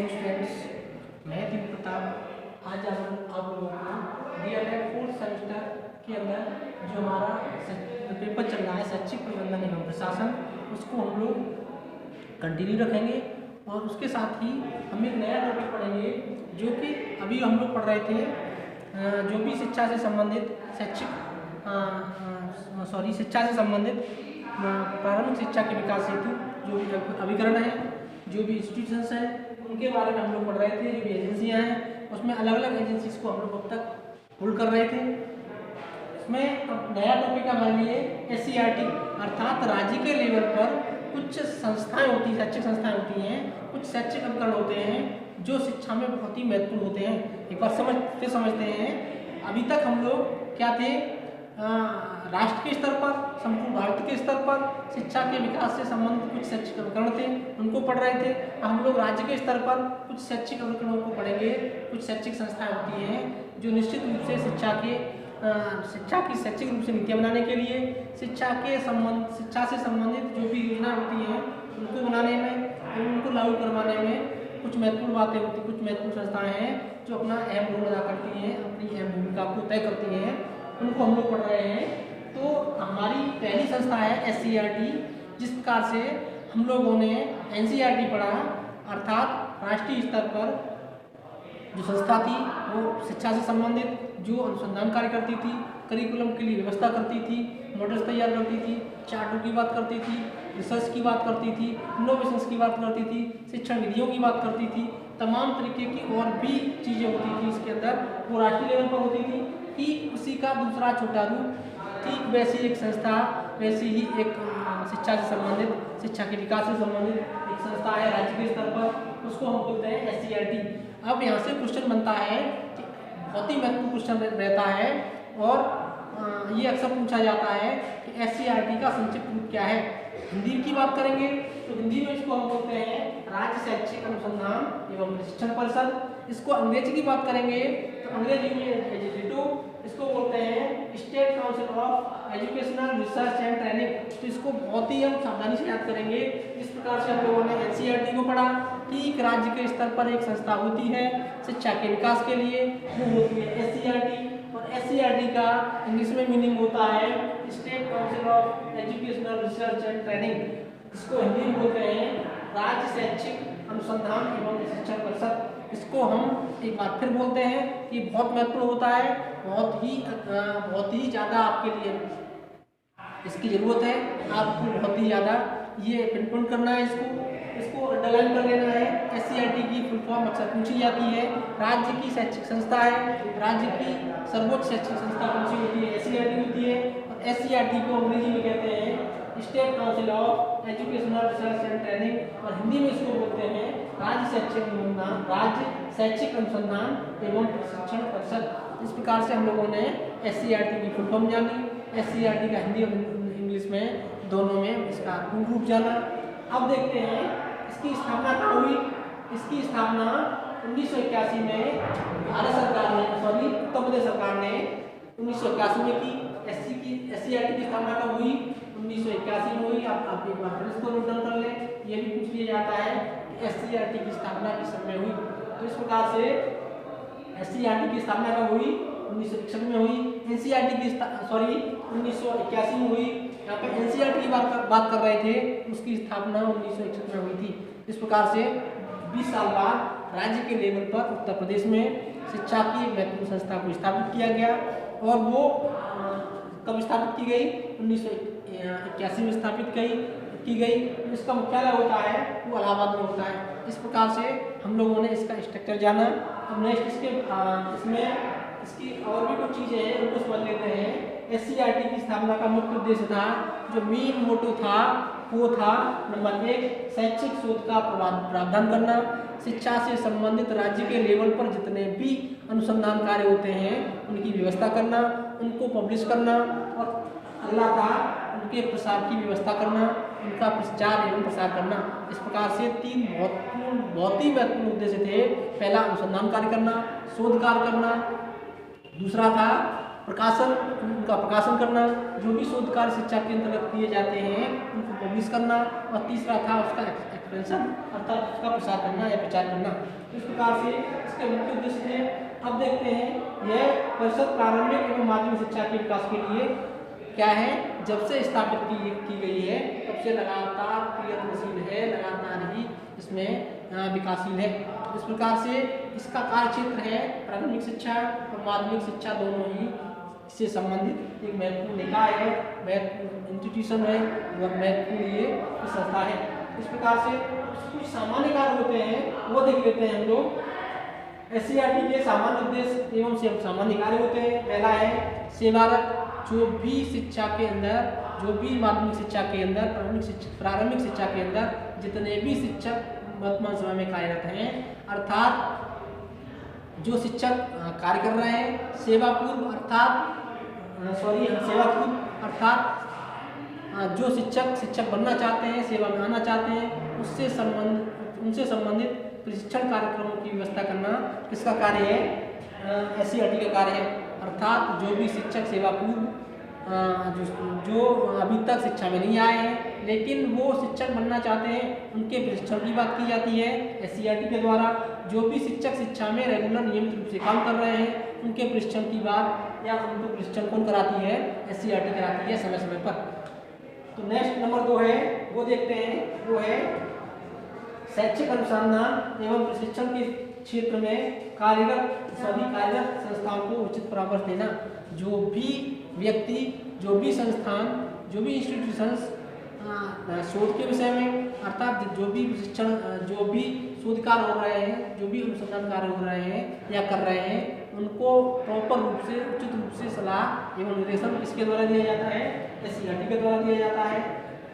Morning students, मैं दीप प्रताप। आज आप लोगों को डीएलएड फोर्थ सेमेस्टर के अंदर जो हमारा पेपर चल रहा है शैक्षिक प्रबंधन एवं प्रशासन, उसको हम लोग कंटिन्यू रखेंगे और उसके साथ ही हम एक नया टॉपिक पढ़ेंगे जो कि अभी हम लोग पढ़ रहे थे, जो भी शिक्षा से संबंधित शिक्षा से संबंधित प्रारंभिक शिक्षा के विकास हेतु जो भी अभिकरण है, जो भी इंस्टीट्यूशंस हैं, उनके बारे में हम लोग पढ़ रहे थे। जो भी एजेंसियां हैं उसमें अलग अलग एजेंसीज को हम लोग अब तक होल्ड कर रहे थे। इसमें अब नया टॉपिक हमारे लिए SCERT अर्थात राज्य के लेवल पर कुछ संस्थाएं होती हैं, शैक्षिक संस्थाएं होती हैं, कुछ शैक्षिक उपकरण होते हैं जो शिक्षा में बहुत ही महत्वपूर्ण होते हैं। एक बार समझते हैं। अभी तक हम लोग क्या थे, राष्ट्र के स्तर पर, संपूर्ण भारत के स्तर पर शिक्षा के विकास से संबंधित कुछ शैक्षिक उपकरण थे, उनको पढ़ रहे थे। हम लोग राज्य के स्तर पर कुछ शैक्षिक उपकरणों को पढ़ेंगे। कुछ शैक्षिक संस्थाएं होती हैं जो निश्चित रूप से शिक्षा की शैक्षिक रूप से नीतियाँ बनाने के लिए, शिक्षा से संबंधित जो भी योजना होती हैं उनको बनाने में, उनको लागू करवाने में कुछ महत्वपूर्ण बातें होती, कुछ महत्वपूर्ण संस्थाएं हैं जो अपना अहम रोल अदा करती हैं, अपनी अहम भूमिका को तय करती हैं, उनको हम लोग पढ़ रहे हैं। तो हमारी पहली संस्था है SCERT। जिस प्रकार से हम लोगों ने NCERT पढ़ा, अर्थात राष्ट्रीय स्तर पर जो संस्था थी वो शिक्षा से संबंधित जो अनुसंधान कार्य करती थी, करिकुलम के लिए व्यवस्था करती थी, मॉडल्स तैयार करती थी, चार्टों की बात करती थी, रिसर्च की बात करती थी, इनोवेशंस की बात करती थी, शिक्षण विधियों की बात करती थी, तमाम तरीके की और भी चीज़ें होती थी इसके अंदर, वो राष्ट्रीय लेवल पर होती थी। कि उसी का दूसरा छोटा रूप, ठीक वैसी एक संस्था, वैसी ही एक शिक्षा से संबंधित, शिक्षा के विकास से संबंधित एक संस्था है राज्य के स्तर पर, उसको हम बोलते हैं SCERT। अब यहाँ से क्वेश्चन बनता है कि बहुत ही महत्वपूर्ण क्वेश्चन रहता है और ये अक्सर पूछा जाता है कि SCERT का संक्षिप्त रूप क्या है। हिंदी की बात करेंगे तो हिंदी में इसको हम बोलते हैं राज्य शैक्षिक अनुसंधान एवं प्रशिक्षण परिषद। इसको अंग्रेजी की बात करेंगे तो अंग्रेजी में इसको बोलते हैं state council of educational research and training. तो इसको बहुत ही हम सावधानी से याद करेंगे। इस प्रकार से हम लोगों ने NCERT को पढ़ा। ठीक राज्य के स्तर पर एक संस्था होती है शिक्षा के विकास के लिए, वो होती है SCERT। और SCERT का इंग्लिश में मीनिंग होता है state council of educational research and training. इसको हिंदी में बोलते हैं राज्य शैक्षिक अनुसंधान एवं प्रशिक्षण परिषद। इसको हम एक बार फिर बोलते हैं कि बहुत महत्वपूर्ण होता है, बहुत ही ज़्यादा आपके लिए इसकी ज़रूरत है। आपको बहुत ही ज़्यादा ये पिनपॉइंट करना है, इसको अंडरलाइन कर लेना है। SCERT की फुल फॉर्म अक्सर पूछी जाती है। राज्य की शैक्षिक संस्था है, राज्य की सर्वोच्च शैक्षिक संस्था कौन सी होती है? SCERT होती है। और SCERT को अंग्रेजी में कहते हैं state council of educational research and training, और हिंदी में इसको बोलते हैं राज्य शैक्षिक अनुसंधान एवं प्रशिक्षण परिषद। इस प्रकार से हम लोगों ने SCERT की फुल फॉर्म जानी, SCERT का हिंदी और इंग्लिश में दोनों में इसका पूर्ण रूप जाना। अब देखते हैं इसकी स्थापना कब हुई। इसकी स्थापना 1981 में भारत सरकार ने, उत्तर प्रदेश सरकार ने 1981 में की। SCERT की स्थापना कब हुई? 1981 में हुई। आप एक बार फिर इसको नोट डाउन कर लें। ये भी पूछ लिया जाता है कि SCERT की स्थापना किस समय हुई। तो इस प्रकार से SCERT की स्थापना कब हुई? 1961 में हुई। NCERT की 1981 में हुई। यहाँ पे NCERT की बात कर रहे थे, उसकी स्थापना 1961 में हुई थी। इस प्रकार से 20 साल बाद राज्य के लेवल पर उत्तर प्रदेश में शिक्षा की महत्वपूर्ण संस्था को स्थापित किया गया। और वो कब स्थापित की गई? 1981 में स्थापित की गई। इसका मुख्यालय होता है वो इलाहाबाद में होता है। इस प्रकार से हम लोगों ने इसका स्ट्रक्चर जाना। अब नेक्स्ट इसकी और भी कुछ चीज़ें हैं, उनको समझ लेते हैं। SCERT की स्थापना का मुख्य उद्देश्य था, जो मेन मोटो था वो था, नंबर 1 शैक्षिक शोध का प्रावधान करना, शिक्षा से संबंधित राज्य के लेवल पर जितने भी अनुसंधान कार्य होते हैं उनकी व्यवस्था करना, उनको पब्लिश करना, और अगला था उनके प्रसार की व्यवस्था करना, उनका प्रचार एवं प्रसार करना। इस प्रकार से 3 बहुत ही महत्वपूर्ण उद्देश्य थे। पहला अनुसंधान कार्य करना, शोध कार्य करना, दूसरा था प्रकाशन उनका प्रकाशन करना, जो भी शोध कार्य शिक्षा के अंतर्गत किए जाते हैं उनको पब्लिश करना, और तीसरा था उसका एक्सपेंशन अर्थात उसका प्रसार करना या प्रचार करना। तो इस प्रकार से इसके मुख्य उद्देश्य थे। अब देखते हैं यह परिषद प्रारंभिक एवं माध्यमिक शिक्षा के विकास के लिए क्या है, जब से स्थापित की गई है तब से लगातार प्रयत्नशील है, लगातार ही इसमें विकासशील है। इस प्रकार से इसका कार्य क्षेत्र है प्राथमिक शिक्षा और माध्यमिक शिक्षा दोनों ही इससे संबंधित एक महत्वपूर्ण निकाय है, महत्वपूर्ण इंस्टीट्यूशन है, वह महत्वपूर्ण ये संस्था है। इस प्रकार से कुछ सामान्य कार्य होते हैं वो देख लेते हैं हम लोग। SCERT के सामान्य उद्देश्य एवं सामान्य कार्य होते हैं। पहला है सेवारत, जो भी शिक्षा के अंदर, जो भी माध्यमिक शिक्षा के अंदर, प्रारंभिक शिक्षा के अंदर जितने भी शिक्षक वर्तमान समय में कार्यरत हैं, अर्थात जो शिक्षक कार्य कर रहे हैं सेवापूर्व अर्थात जो शिक्षक बनना चाहते हैं, सेवा में आना चाहते हैं, उनसे संबंधित प्रशिक्षण कार्यक्रमों की व्यवस्था करना किसका कार्य है, SCERT का कार्य है। अर्थात जो भी शिक्षक सेवा पूर्व जो अभी तक शिक्षा में नहीं आए हैं लेकिन वो शिक्षक बनना चाहते हैं, उनके प्रशिक्षण की बात की जाती है SCERT के द्वारा। जो भी शिक्षक शिक्षा में रेगुलर नियमित रूप से काम कर रहे हैं उनके प्रशिक्षण की बात या उनको प्रशिक्षण कौन कराती है, SCERT कराती है समय समय पर। तो नेक्स्ट नंबर 2 है वो देखते हैं, वो है शैक्षिक अनुसंधान एवं प्रशिक्षण के क्षेत्र में कार्यरत सभी कार्यरत संस्थाओं को उचित परामर्श देना। जो भी व्यक्ति, जो भी संस्थान, जो भी इंस्टीट्यूशंस शोध के विषय में अर्थात जो भी प्रशिक्षण, जो भी शोध कार्य हो रहे हैं, जो भी अनुसंधान कार्य हो रहे हैं या कर रहे हैं, उनको प्रॉपर रूप से, उचित रूप से सलाह एवं निर्देशन किसके द्वारा दिया जाता है, SCERT के द्वारा दिया जाता है।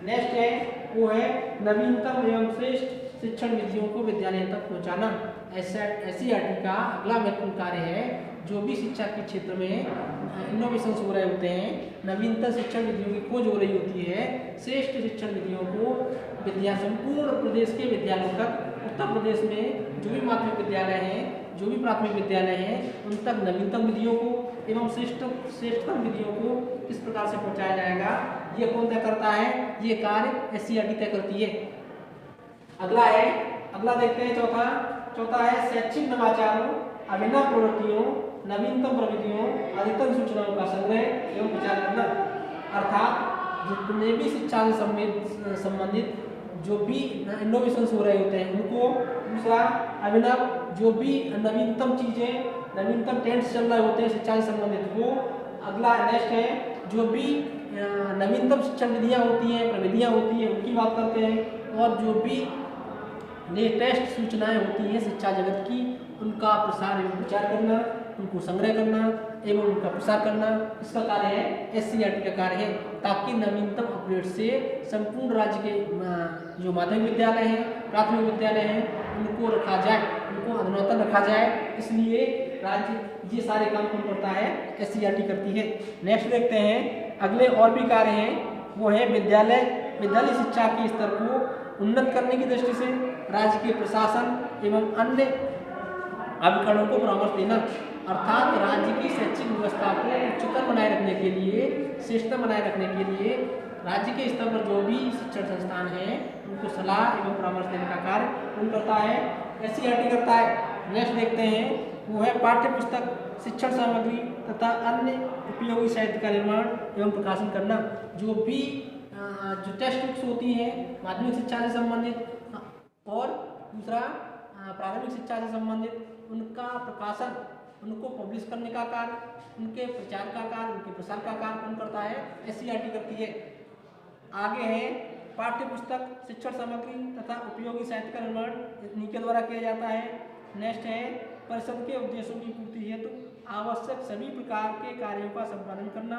नेक्स्ट है वो है नवीनतम एवं श्रेष्ठ शिक्षण विधियों को विद्यालय तक पहुंचाना। SCERT का अगला महत्वपूर्ण कार्य है, जो भी शिक्षा के क्षेत्र में इनोवेशन हो रहे होते हैं, नवीनतम शिक्षण विधियों की खोज हो रही होती है, श्रेष्ठ शिक्षण विधियों को संपूर्ण प्रदेश के विद्यालयों तक, उत्तर प्रदेश में जो भी माध्यमिक विद्यालय हैं, जो भी प्राथमिक विद्यालय हैं, उन तक नवीनतम विधियों को एवं श्रेष्ठतम विधियों को किस प्रकार से पहुंचाया जाएगा, ये कौन तय करता है, ये कार्य SCERT तय करती है। अगला देखते हैं चौथा है शैक्षिक नवाचारों, अभिनव प्रवृत्तियों, नवीनतम प्रविधियों, अधिकतम सूचनाओं का संग्रह एवं प्रचार करना। अर्थात जितने भी शिक्षा से संबंधित जो भी इनोवेशन हो रहे होते हैं उनको। दूसरा अभिनव, जो भी नवीनतम चीजें, नवीनतम ट्रेंड्स चल रहे होते हैं शिक्षा से संबंधित वो। अगला नेक्स्ट है जो भी नवीनतम शिक्षण विधियाँ होती हैं, प्रविधियाँ होती हैं, उनकी बात करते हैं। और जो भी लेटेस्ट सूचनाएं होती हैं शिक्षा जगत की, उनका प्रसार एवं प्रचार करना, उनको संग्रह करना एवं उनका प्रसार करना, इसका कार्य है SCERT का कार्य है, ताकि नवीनतम अपडेट से संपूर्ण राज्य के जो माध्यमिक विद्यालय हैं, प्राथमिक विद्यालय हैं, उनको रखा जाए, उनको अधुनातन रखा जाए। इसलिए राज्य ये सारे काम कौन करता है, SCERT करती है। नेक्स्ट देखते हैं अगले और भी कार्य हैं, वो है विद्यालय शिक्षा के स्तर को उन्नत करने की दृष्टि से राज्य के प्रशासन एवं अन्य अभिकरणों को परामर्श देना। अर्थात राज्य की शैक्षिक व्यवस्था को उच्चतर बनाए रखने के लिए, श्रेष्ठतम बनाए रखने के लिए राज्य के स्तर पर जो भी शिक्षण संस्थान हैं उनको सलाह एवं परामर्श देने का कार्य कौन करता है, SCERT करता है। नेक्स्ट देखते हैं वो है पाठ्य पुस्तक, शिक्षण सामग्री तथा अन्य उपयोगी साहित्य का निर्माण एवं प्रकाशन करना। जो भी जो टेक्स्ट बुक्स होती हैं माध्यमिक शिक्षा से संबंधित और दूसरा प्राथमिक शिक्षा से संबंधित, उनका प्रकाशन, उनको पब्लिश करने का कार्य, उनके प्रचार का कार्य, उनके प्रसार का कार्य कौन करता है, SCERT करती है। आगे है पाठ्य पुस्तक, शिक्षण सामग्री तथा उपयोगी साहित्य का निर्माण इन्हीं के द्वारा किया जाता है। नेक्स्ट है परिषद के उद्देश्यों की पूर्ति हेतु आवश्यक सभी प्रकार के कार्यों का संपादन करना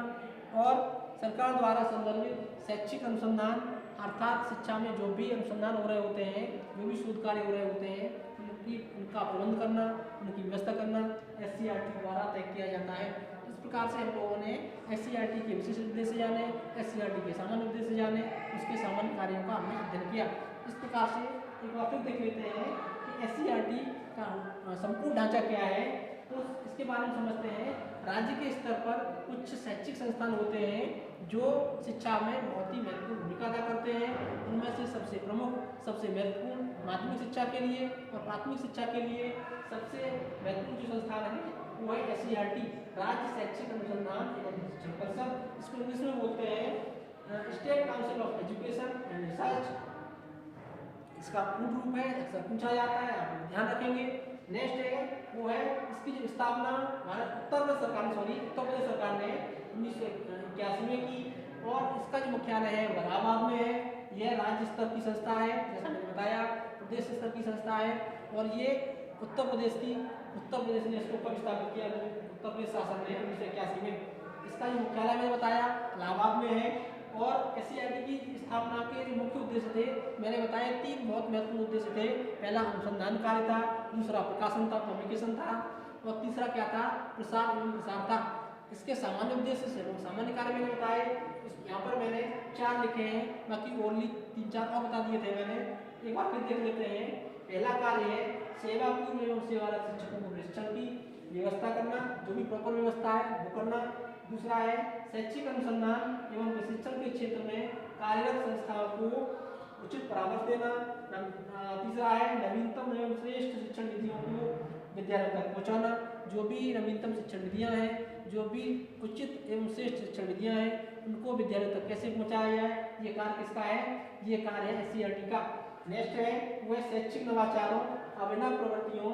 और सरकार द्वारा संदर्भित शैक्षिक अनुसंधान, अर्थात शिक्षा में जो भी अनुसंधान हो रहे होते हैं, जो भी शोध कार्य हो रहे होते हैं, उनका प्रबंध करना, उनकी व्यवस्था करना SCERT द्वारा तय किया जाता है। इस प्रकार से हम लोगों ने SCERT के विशेष उद्देश्य जाने, SCERT के सामान्य उद्देश्य जाने, उसके सामान्य कार्यों का हमने अध्ययन किया। इस प्रकार से एक बार फिर देख लेते हैं कि SCERT का संपूर्ण ढांचा क्या है। तो इसके बारे में समझते हैं राज्य के स्तर पर उच्च शैक्षिक संस्थान होते हैं जो शिक्षा में बहुत ही महत्वपूर्ण भूमिका अदा करते हैं। उनमें से सबसे प्रमुख, सबसे महत्वपूर्ण माध्यमिक शिक्षा के लिए और प्राथमिक शिक्षा के लिए सबसे महत्वपूर्ण जो संस्थान है वो है SCERT, राज्य शैक्षिक अनुसंधान एवं शिक्षण परिषद। इसको इंग्लिश में बोलते हैं state council of education and research. इसका पूर्ण रूप है, अक्सर पूछा जाता है, आप ध्यान रखेंगे। नेक्स्ट है वो है इसकी जो स्थापना उत्तर प्रदेश सरकार ने 1981 में की और इसका जो मुख्यालय है इलाहाबाद में है। यह राज्य स्तर की संस्था है, जैसा मैंने बताया, प्रदेश स्तर की संस्था है और ये उत्तर प्रदेश ने इसको कब स्थापित किया? उत्तर प्रदेश शासन ने 1981 में। इसका जो मुख्यालय मैंने बताया इलाहाबाद में है और SCERT की स्थापना के जो मुख्य उद्देश्य थे मैंने बताया, 3 बहुत महत्वपूर्ण उद्देश्य थे। पहला अनुसंधान कार्य था, दूसरा प्रकाशन था, पब्लिकेशन था और तीसरा क्या था? प्रसार एवं प्रसार था। इसके सामान्य उद्देश्य से सामान्य कार्य मैंने बताए, यहाँ पर मैंने 4 लिखे हैं, बाकी ओनली 3-4 और बता दिए थे मैंने। एक बार फिर देख लेते हैं। पहला कार्य है सेवा पूर्व एवं सेवारत शिक्षकों को प्रशिक्षण की व्यवस्था करना, जो भी प्रॉपर व्यवस्था है वो करना। दूसरा है शैक्षिक अनुसंधान एवं प्रशिक्षण के क्षेत्र में कार्यरत संस्थाओं को उचित परामर्श देना। तीसरा है नवीनतम एवं श्रेष्ठ शिक्षण विधियों को विद्यालयों तक पहुँचाना। जो भी नवीनतम शिक्षण विधियाँ हैं, जो भी उचित एवं श्रेष्ठ शिक्षण विधियाँ हैं, उनको विद्यालयों तक कैसे पहुँचाया जाए, ये कार्य किसका है? ये कार्य है SCERT का। नेक्स्ट है वो है शैक्षिक नवाचारों, अभिनव प्रवृत्तियों,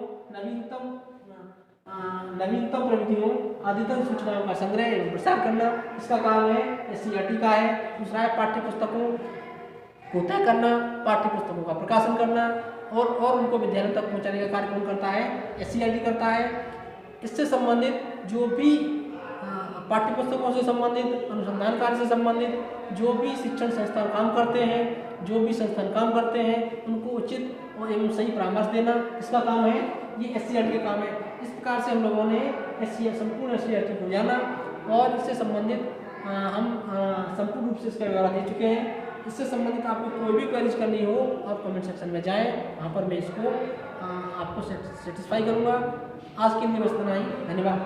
नवीनतम प्रविधियों, अद्यतन सूचनाओं का संग्रह एवं प्रसार करना। इसका काम है SCERT का है। दूसरा है पाठ्य पुस्तकों को तय करना, पाठ्य पुस्तकों का प्रकाशन करना और उनको विद्यालयों तक पहुंचाने का कार्य कौन करता है? SCERT करता है। इससे संबंधित जो भी पाठ्य पुस्तकों से संबंधित, अनुसंधान कार्य से संबंधित जो भी शिक्षण संस्थान काम करते हैं, उनको उचित और एवं सही परामर्श देना, इसका काम है, ये SCERT के काम है। इस प्रकार से हम लोगों ने संपूर्ण SCERT को जाना और इससे संबंधित हम संपूर्ण रूप से इसका विवरण दे चुके हैं। इससे संबंधित आपको कोई भी क्वेरीज करनी हो आप कमेंट सेक्शन में जाएं, वहाँ पर मैं इसको आपको सेटिस्फाई करूँगा। आज के लिए बस इतना ही, धन्यवाद।